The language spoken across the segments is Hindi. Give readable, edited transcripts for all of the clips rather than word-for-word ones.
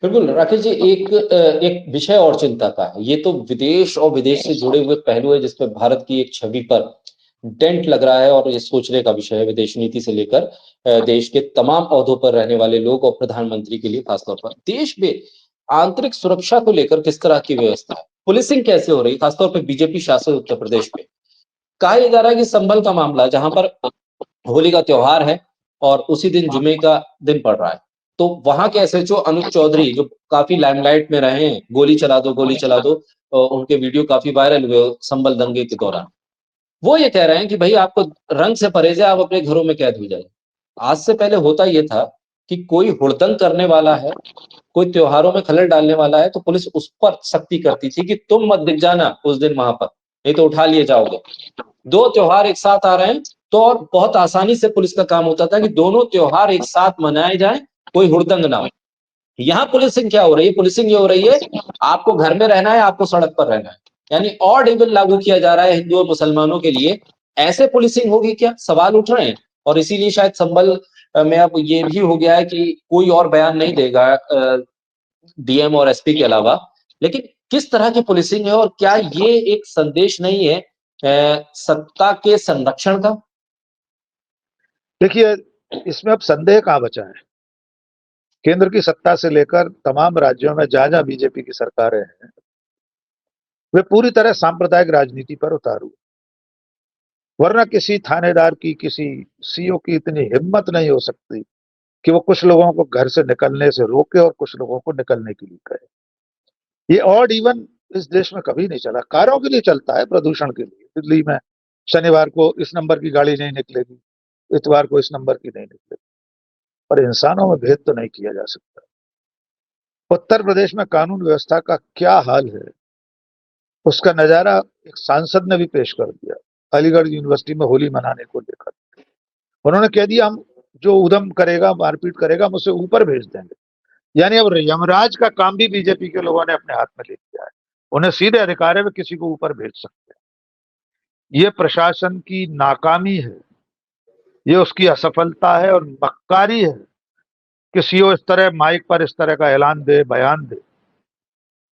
बिल्कुल, राकेश जी, एक विषय और चिंता का है। ये तो विदेश और विदेश से जुड़े हुए पहलू है जिसपे भारत की एक छवि पर डेंट लग रहा है और ये सोचने का विषय है विदेश नीति से लेकर देश के तमाम ओहदों पर रहने वाले लोग और प्रधानमंत्री के लिए खासतौर पर। देश में आंतरिक सुरक्षा को लेकर किस तरह की व्यवस्था है? पुलिसिंग कैसे हो रही है खासतौर पे बीजेपी शासित उत्तर प्रदेश में? कहा ये जा रहा है कि संभल का मामला जहाँ पर होली का त्योहार है और उसी दिन जुमे का दिन पड़ रहा है। तो वहाँ के एसएचओ अनुज चौधरी जो काफ़ी लाइमलाइट में रहे हैं, गोली चला दो उनके वीडियो काफ़ी वायरल हुए संभल दंगे के दौरान। वो ये कह रहे हैं कि भई आपको रंग से परहेज़ है, आप अपने घरों में कैद हो जाइए। आज से पहले होता ये था कि कोई हुड़दंग करने वाला है, कोई त्योहारों में खलल डालने वाला है, तो पुलिस उस पर सख्ती करती थी कि तुम मत दिख जाना उस दिन वहाँ पर, नहीं तो उठा लिए जाओगे। 2 त्योहार एक साथ आ रहे हैं, तो और बहुत आसानी से पुलिस का काम होता था कि दोनों त्योहार एक साथ मनाए जाएँ, कोई हुड़दंग ना हो। यहाँ पुलिसिंग क्या हो रही है? पुलिसिंग ये हो रही है, आपको घर में रहना है, आपको सड़क पर रहना है। यानी ऑड इवन लागू किया जा रहा है हिंदू और मुसलमानों के लिए। ऐसे पुलिसिंग होगी क्या? सवाल उठ रहे हैं और इसीलिए शायद संभल में अब ये भी हो गया है कि कोई और बयान नहीं देगा डीएम और एसपी के अलावा। लेकिन किस तरह की पुलिसिंग है और क्या ये एक संदेश नहीं है सत्ता के संरक्षण का? देखिए, इसमें अब संदेह कहाँ बचा है। केंद्र की सत्ता से लेकर तमाम राज्यों में जहां बीजेपी की सरकारें हैं, वे पूरी तरह सांप्रदायिक राजनीति पर उतारू। वरना किसी थानेदार की, किसी सीओ की इतनी हिम्मत नहीं हो सकती कि वो कुछ लोगों को घर से निकलने से रोके और कुछ लोगों को निकलने के लिए कहे। ये ऑड इवन इस देश में कभी नहीं चला। कारों के लिए चलता है, प्रदूषण के लिए। दिल्ली में शनिवार को इस नंबर की गाड़ी नहीं निकलेगी, इतवार को इस नंबर की नहीं निकलेगी, पर इंसानों में भेद तो नहीं किया जा सकता। उत्तर प्रदेश में कानून व्यवस्था का क्या हाल है, उसका नजारा एक सांसद ने भी पेश कर दिया। अलीगढ़ यूनिवर्सिटी में होली मनाने को लेकर उन्होंने कह दिया, हम जो उधम करेगा, मारपीट करेगा, हम उसे ऊपर भेज देंगे। यानी अब यमराज का काम भी बीजेपी के लोगों ने अपने हाथ में ले लिया है। उन्हें सीधे अधिकार है, वे किसी को ऊपर भेज सकते हैं। ये प्रशासन की नाकामी है, ये उसकी असफलता है और मक्कारी है कि सीओ इस तरह माइक पर इस तरह का ऐलान दे, बयान दे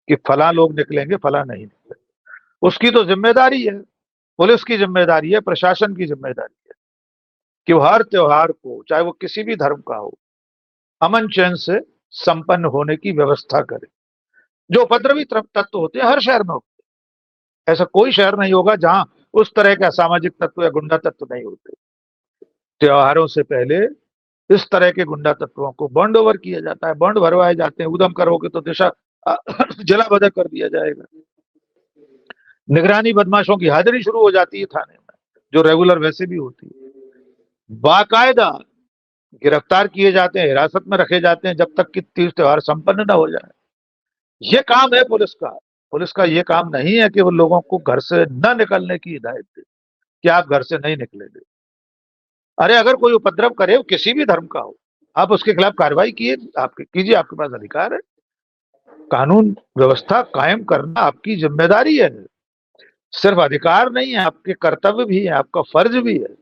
कि फला लोग निकलेंगे, फला नहीं निकलेंगे। उसकी तो जिम्मेदारी है, पुलिस की जिम्मेदारी है, प्रशासन की जिम्मेदारी है कि वो हर त्योहार को, चाहे वो किसी भी धर्म का हो, अमन चैन से संपन्न होने की व्यवस्था करे। जो उपद्रवी तत्व होते हैं हर शहर में होते हैं। ऐसा कोई शहर नहीं होगा जहां उस तरह के असामाजिक तत्व या गुंडा तत्व नहीं होते। त्योहारों से पहले इस तरह के गुंडा तत्वों को बॉन्ड ओवर किया जाता है, बॉन्ड भरवाए जाते हैं। उधम करोगे तो दिशा जला वजह कर दिया जाएगा। निगरानी बदमाशों की हाजिरी शुरू हो जाती है थाने में, जो रेगुलर वैसे भी होती है। बाकायदा गिरफ्तार किए जाते हैं, हिरासत में रखे जाते हैं जब तक कि तीज त्योहार संपन्न न हो जाए। ये काम है पुलिस का। पुलिस का ये काम नहीं है कि वो लोगों को घर से न निकलने की हिदायत दे कि आप घर से नहीं निकलेंगे। अरे अगर कोई उपद्रव करे, वो किसी भी धर्म का हो, आप उसके खिलाफ कार्रवाई कीजिए, आपके पास अधिकार है। कानून व्यवस्था कायम करना आपकी जिम्मेदारी है, सिर्फ अधिकार नहीं है, आपके कर्तव्य भी है, आपका फर्ज भी है।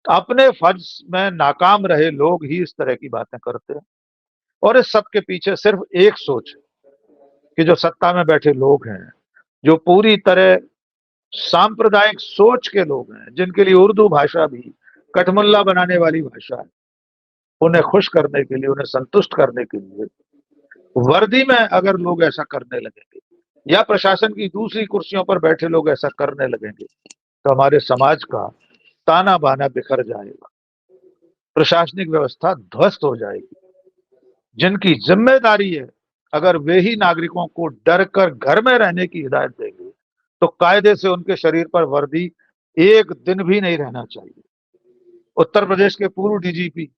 अपने फर्ज में नाकाम रहे लोग ही इस तरह की बातें करते हैं। और इस सब के पीछे सिर्फ एक सोच है कि जो सत्ता में बैठे लोग हैं, जो पूरी तरह सांप्रदायिक सोच के लोग हैं, जिनके लिए उर्दू भाषा भी कठमुल्ला बनाने वाली भाषा है, उन्हें खुश करने के लिए, उन्हें संतुष्ट करने के लिए वर्दी में अगर लोग ऐसा करने लगेंगे या प्रशासन की दूसरी कुर्सियों पर बैठे लोग ऐसा करने लगेंगे, तो हमारे समाज का ताना बाना बिखर जाएगा, प्रशासनिक व्यवस्था ध्वस्त हो जाएगी। जिनकी जिम्मेदारी है, अगर वे ही नागरिकों को डर कर घर में रहने की हिदायत देंगे, तो कायदे से उनके शरीर पर वर्दी एक दिन भी नहीं रहना चाहिए। उत्तर प्रदेश के पूर्व डीजीपी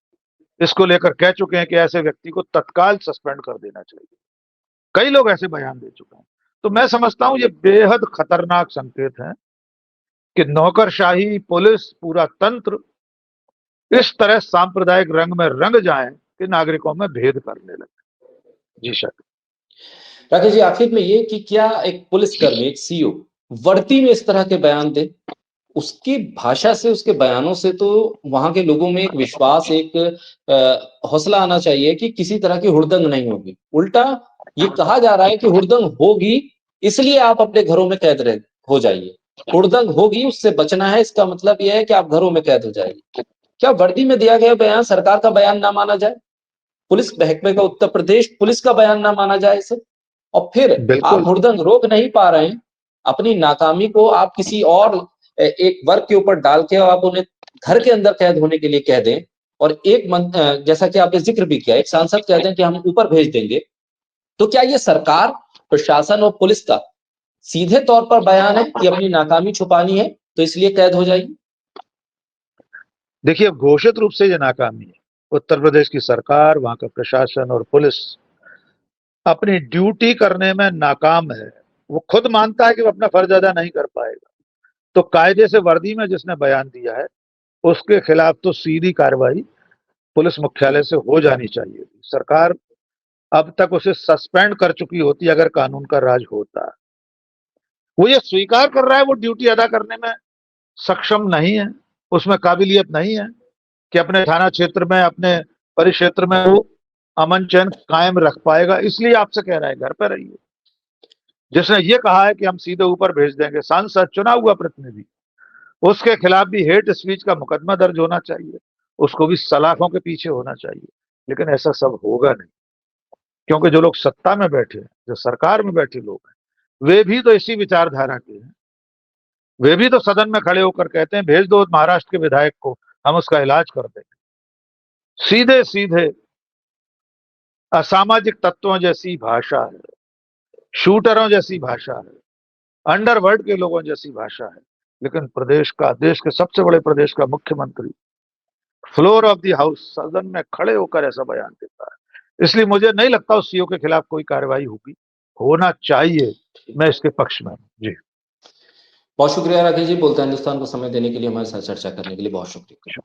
इसको लेकर कह चुके हैं कि ऐसे व्यक्ति को तत्काल सस्पेंड कर देना चाहिए। कई लोग ऐसे बयान दे चुके हैं। तो मैं समझता हूं ये बेहद खतरनाक संकेत है कि नौकरशाही, पुलिस, पूरा तंत्र इस तरह सांप्रदायिक रंग में रंग जाए कि नागरिकों में भेद करने लगे। जी सर। राकेश जी, आखिर में ये कि क्या एक पुलिसकर्मी, एक सीओ वर्दी में इस तरह के बयान दे? उसकी भाषा से, उसके बयानों से तो वहां के लोगों में एक विश्वास, एक हौसला आना चाहिए कि किसी तरह की हुड़दंग नहीं होगी। उल्टा ये कहा जा रहा है कि हुड़दंग होगी, इसलिए आप अपने घरों में कैद हो जाइए। हुड़दंग होगी, उससे बचना है, इसका मतलब यह है कि आप घरों में कैद हो जाइए। क्या वर्दी में दिया गया बयान सरकार का बयान ना माना जाए? पुलिस महकमे का, उत्तर प्रदेश पुलिस का बयान ना माना जाए इसे? और फिर आप बिल्कुल। हुड़दंग रोक नहीं पा रहे हैं, अपनी नाकामी को आप किसी और एक वर्ग के ऊपर डाल के आप उन्हें घर के अंदर कैद होने के लिए कह दें, और जैसा कि आपने जिक्र भी किया, एक सांसद कह दें कि हम ऊपर भेज देंगे, तो क्या ये सरकार, प्रशासन और पुलिस का सीधे तौर पर बयान है कि अपनी नाकामी छुपानी है तो इसलिए कैद हो जाइए? देखिए, अब घोषित रूप से ये नाकामी है। उत्तर प्रदेश की सरकार, वहां का प्रशासन और पुलिस अपनी ड्यूटी करने में नाकाम है। वो खुद मानता है कि वो अपना फर्ज अदा नहीं कर पाएगा, तो कायदे से वर्दी में जिसने बयान दिया है उसके खिलाफ तो सीधी कार्रवाई पुलिस मुख्यालय से हो जानी चाहिए थी। सरकार अब तक उसे सस्पेंड कर चुकी होती अगर कानून का राज होता। वो ये स्वीकार कर रहा है वो ड्यूटी अदा करने में सक्षम नहीं है, उसमें काबिलियत नहीं है कि अपने थाना क्षेत्र में, अपने परिक्षेत्र में वो अमन चैन कायम रख पाएगा, इसलिए आपसे कह रहा है घर पर रहिए। जिसने ये कहा है कि हम सीधे ऊपर भेज देंगे, सांसद, चुना हुआ प्रतिनिधि, उसके खिलाफ भी हेट स्पीच का मुकदमा दर्ज होना चाहिए, उसको भी सलाखों के पीछे होना चाहिए। लेकिन ऐसा सब होगा नहीं, क्योंकि जो लोग सत्ता में बैठे हैं, जो सरकार में बैठे लोग हैं, वे भी तो इसी विचारधारा के हैं। वे भी तो सदन में खड़े होकर कहते हैं भेज दो महाराष्ट्र के विधायक को, हम उसका इलाज कर देंगे। सीधे सीधे असामाजिक तत्वों जैसी भाषा है, शूटरों जैसी भाषा है, अंडरवर्ल्ड के लोगों जैसी भाषा है। लेकिन प्रदेश का, देश के सबसे बड़े प्रदेश का मुख्यमंत्री फ्लोर ऑफ द हाउस, सदन में खड़े होकर ऐसा बयान देता है। इसलिए मुझे नहीं लगता उस सीओ के खिलाफ कोई कार्रवाई होगी, होना चाहिए। मैं इसके पक्ष में हूं जी। बहुत शुक्रिया राकेश जी, बोलता हिंदुस्तान को समय देने के लिए, हमारे साथ चर्चा करने के लिए बहुत शुक्रिया।